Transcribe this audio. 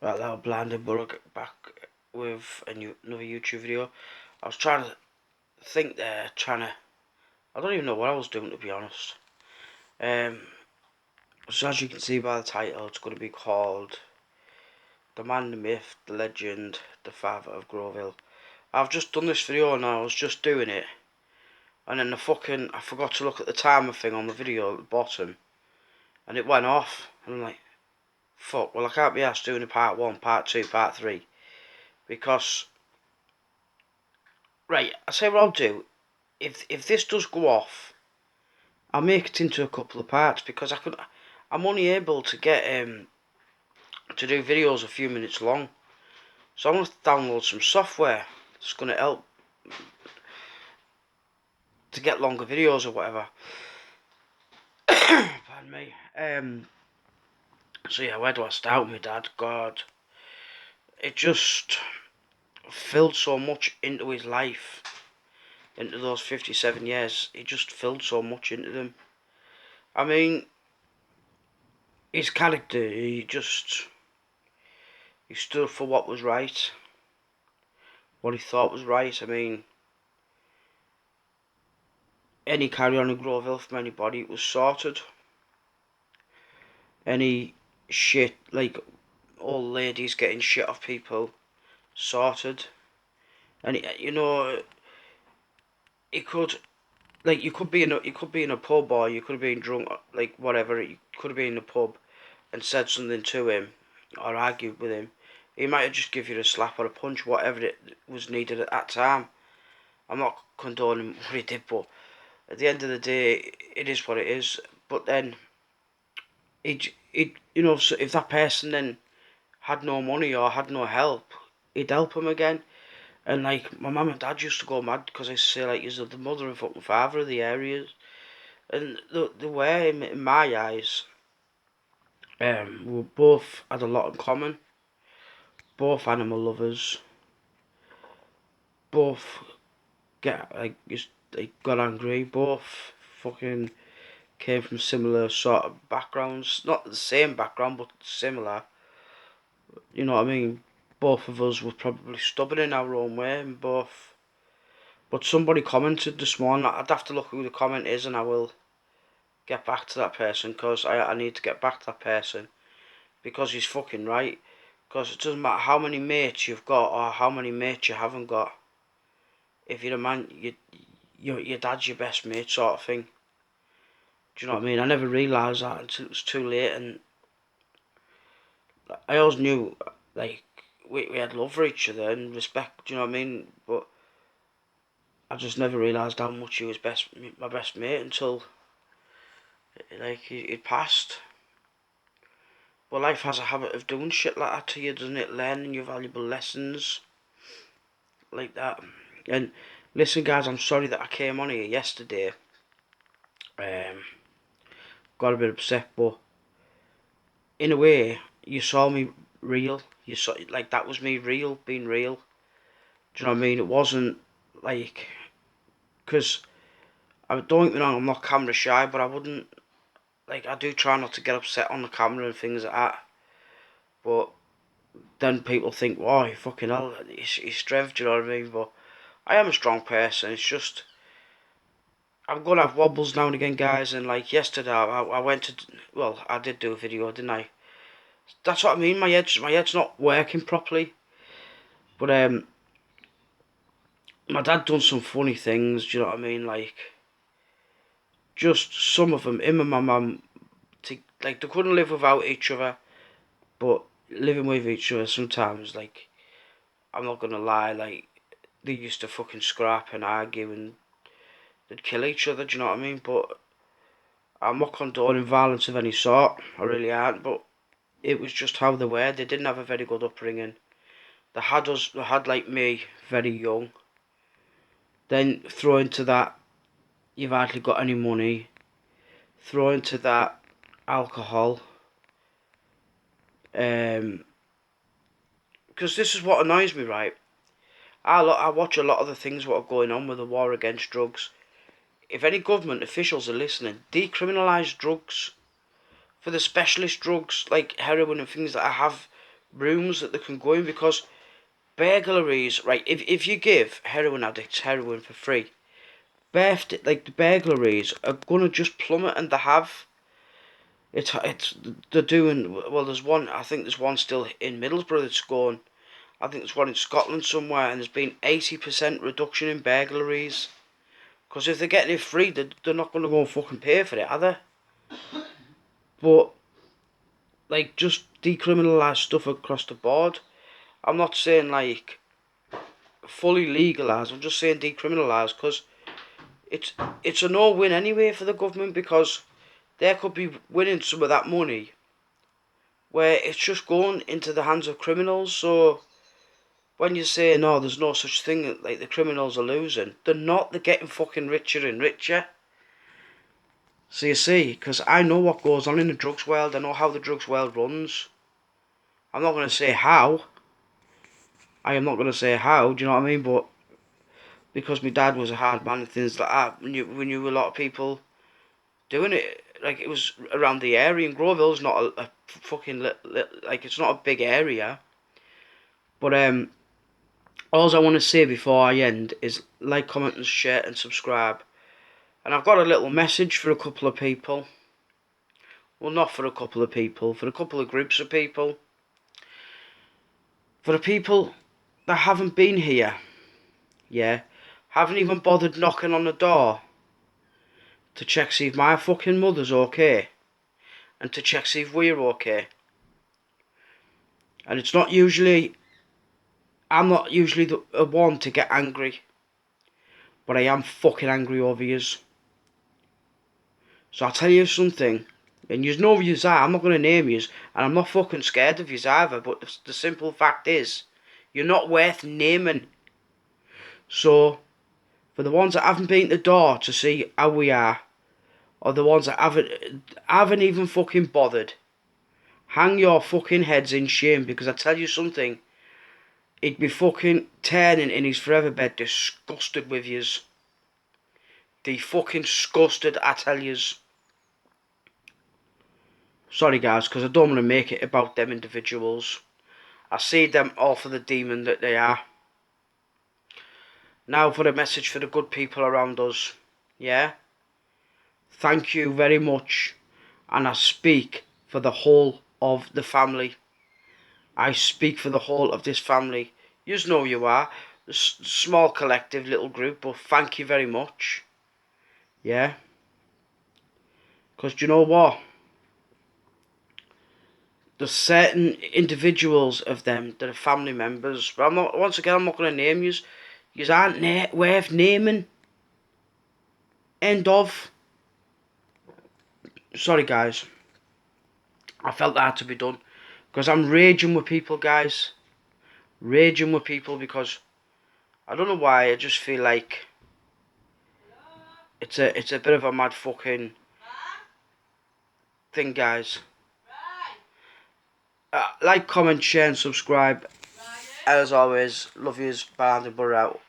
Right, that was blinded, but I'll get back with another YouTube video. I was trying to think there, I don't even know what I was doing, to be honest. So as you can see by the title, it's going to be called The Man, the Myth, the Legend, the Father of Groville. I've just done this video and I was just doing it, and then I forgot to look at the timer thing on the video at the bottom, and it went off, and I'm like, fuck, well I can't be asked doing a part 1, part 2, part 3, because, right, I say what I'll do, if this does go off, I'll make it into a couple of parts, because I'm only able to get to do videos a few minutes long. So I'm going to download some software that's going to help to get longer videos or whatever. Pardon me. So yeah, where do I start with my dad? God, it just filled so much into his life, into those 57 years. He just filled so much into them. I mean, his character, he stood for what was right, what he thought was right. I mean, any carry on in Groville from anybody, it was sorted. Any shit, like old ladies getting shit off people, sorted. And it could, like, you could be in a pub, or you could have been drunk, like whatever. You could have been in a pub and said something to him or argued with him. He might have just give you a slap or a punch, whatever it was needed at that time. I'm not condoning what he did, but at the end of the day, it is what it is. But then, so if that person then had no money or had no help, he'd help him again. And like my mum and dad used to go mad because I say like you're the mother and fucking father of the areas, and the way in my eyes, we both had a lot in common. Both animal lovers. Both got angry. Both fucking came from similar sort of backgrounds. Not the same background, but similar. You know what I mean? Both of us were probably stubborn in our own way, and both. But somebody commented this morning. I'd have to look who the comment is, and I will get back to that person, because I need to get back to that person, because he's fucking right. Because it doesn't matter how many mates you've got or how many mates you haven't got. If you're a man, your dad's your best mate, sort of thing. Do you know what I mean? I never realised that until it was too late, and I always knew, like, we had love for each other and respect. Do you know what I mean? But I just never realised how much he was my best mate, until like he'd passed. But life has a habit of doing shit like that to you, doesn't it? Learning your valuable lessons like that. And listen, guys, I'm sorry that I came on here yesterday. Got a bit upset, but in a way, you saw me real. You saw, like, that was me real, being real. Do you know what I mean? It wasn't like, because I don't get me wrong, I'm not camera shy, but I wouldn't, like, I do try not to get upset on the camera and things like that. But then people think, oh, you fucking hell, he's strength, do you know what I mean? But I am a strong person. It's just, I'm gonna have wobbles now and again, guys. And like yesterday, I went to, well, I did do a video, didn't I? That's what I mean. My head's not working properly. But my dad done some funny things. Do you know what I mean? Like, just some of them. Him and my mum, like, they couldn't live without each other. But living with each other sometimes, like, I'm not gonna lie, like, they used to fucking scrap and argue, and they'd kill each other. Do you know what I mean? But I'm not condoning violence of any sort. I really aren't. But it was just how they were. They didn't have a very good upbringing. They had like me, very young. Then throw into that, you've hardly got any money. Throw into that alcohol. Because this is what annoys me, right? I watch a lot of the things what are going on with the war against drugs. If any government officials are listening, decriminalise drugs. For the specialist drugs like heroin and things that have rooms that they can go in, because burglaries, right, if you give heroin addicts heroin for free, like the burglaries are gonna just plummet, and they have. It's they're doing well. There's one. I think there's one still in Middlesbrough that's going. I think there's one in Scotland somewhere, and there's been 80% reduction in burglaries. Because if they're getting it free, they're not gonna go and fucking pay for it, are they? But like, just decriminalise stuff across the board. I'm not saying like fully legalise. I'm just saying decriminalise, because it's it's a no-win anyway for the government, because they could be winning some of that money where it's just going into the hands of criminals. So when you say no, there's no such thing, like the criminals are losing, they're not. They're getting fucking richer and richer. So you see, because I know what goes on in the drugs world. I know how the drugs world runs. I'm not going to say how. I am not going to say how. Do you know what I mean? But because my dad was a hard man and things like that, we knew a lot of people doing it. Like, it was around the area, and Groville's not a fucking like, it's not a big area. But all I want to say before I end is like, comment, and share, and subscribe. And I've got a little message for a couple of people. Well, not for a couple of people, for a couple of groups of people. For the people that haven't been here, yeah, haven't even bothered knocking on the door to check see if my fucking mother's okay, and to check see if we're okay. And it's not usually, I'm not usually the one to get angry, but I am fucking angry over yous. So I'll tell you something, and yous know who yous are. I'm not going to name yous, and I'm not fucking scared of yous either, but the simple fact is, you're not worth naming. So, for the ones that haven't been to the door to see how we are, or the ones that haven't even fucking bothered, hang your fucking heads in shame, because I tell you something, he'd be fucking turning in his forever bed disgusted with yous. The fucking disgusted, I tell yous. Sorry guys, because I don't want to make it about them individuals. I see them all for the demon that they are. Now for a message for the good people around us. Yeah? Thank you very much. And I speak for the whole of the family. I speak for the whole of this family. Yous know you are. A small collective little group, but thank you very much. Yeah? Because do you know what? There's certain individuals of them that are family members. But I'm not, once again, I'm not going to name yous. Yous aren't worth naming. End of. Sorry guys. I felt that had to be done. Because I'm raging with people, guys. Raging with people, because I don't know why, I just feel like it's a bit of a mad fucking thing, guys. Like, comment, share, and subscribe. As always, love yous, band and butter out.